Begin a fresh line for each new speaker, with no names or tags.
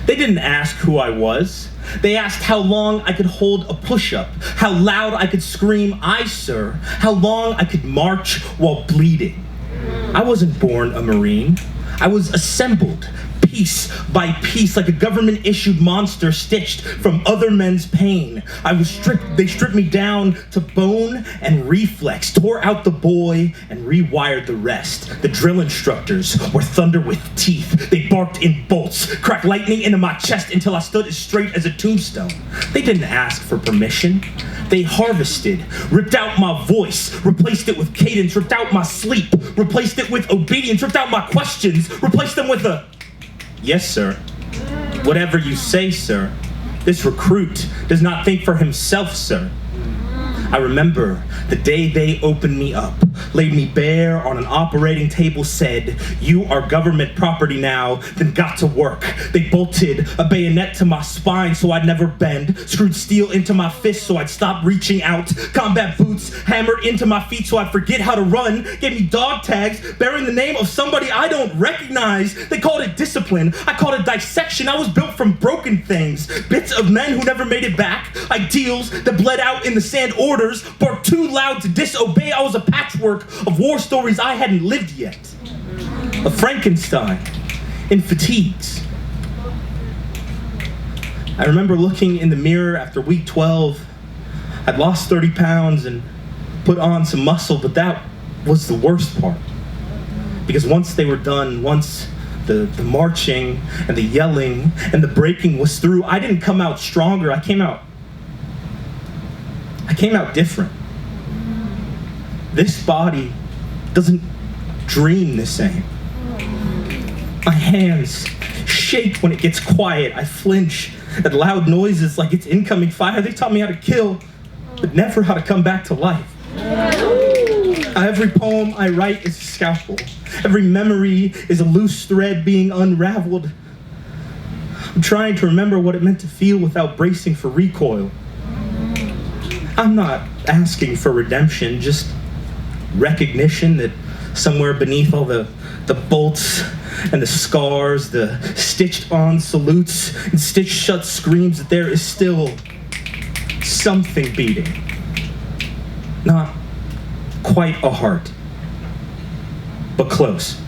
They didn't ask who I was. They asked how long I could hold a push-up, how loud I could scream, "Aye, sir," how long I could march while bleeding. I wasn't born a Marine. I was assembled, piece by piece, like a government-issued monster stitched from other men's pain. They stripped me down to bone and reflex, tore out the boy and rewired the rest. The drill instructors were thunder with teeth. They barked in bolts, cracked lightning into my chest until I stood as straight as a tombstone. They didn't ask for permission. They harvested, ripped out my voice, replaced it with cadence, ripped out my sleep, replaced it with obedience, ripped out my questions, replaced them with a "Yes, sir." "Whatever you say, sir." "This recruit does not think for himself, sir." I remember the day they opened me up, laid me bare on an operating table, said, "You are government property now," then got to work. They bolted a bayonet to my spine so I'd never bend, screwed steel into my fist so I'd stop reaching out, combat boots hammered into my feet so I'd forget how to run, gave me dog tags bearing the name of somebody I don't recognize. They called it discipline. I called it dissection. I was built from broken things, bits of men who never made it back, ideals that bled out in the sand, orders barked too loud to disobey. I was a patchwork of war stories I hadn't lived yet. A Frankenstein in fatigues. I remember looking in the mirror after week 12. I'd lost 30 pounds and put on some muscle, but that was the worst part. Because once they were done, once the marching and the yelling and the breaking was through, I didn't come out stronger. I came out different. This body doesn't dream the same. My hands shake when it gets quiet. I flinch at loud noises like it's incoming fire. They taught me how to kill, but never how to come back to life. Every poem I write is a scalpel. Every memory is a loose thread being unraveled. I'm trying to remember what it meant to feel without bracing for recoil. I'm not asking for redemption, just recognition that somewhere beneath all the bolts and the scars, the stitched-on salutes and stitched-shut screams, that there is still something beating. Not quite a heart, but close.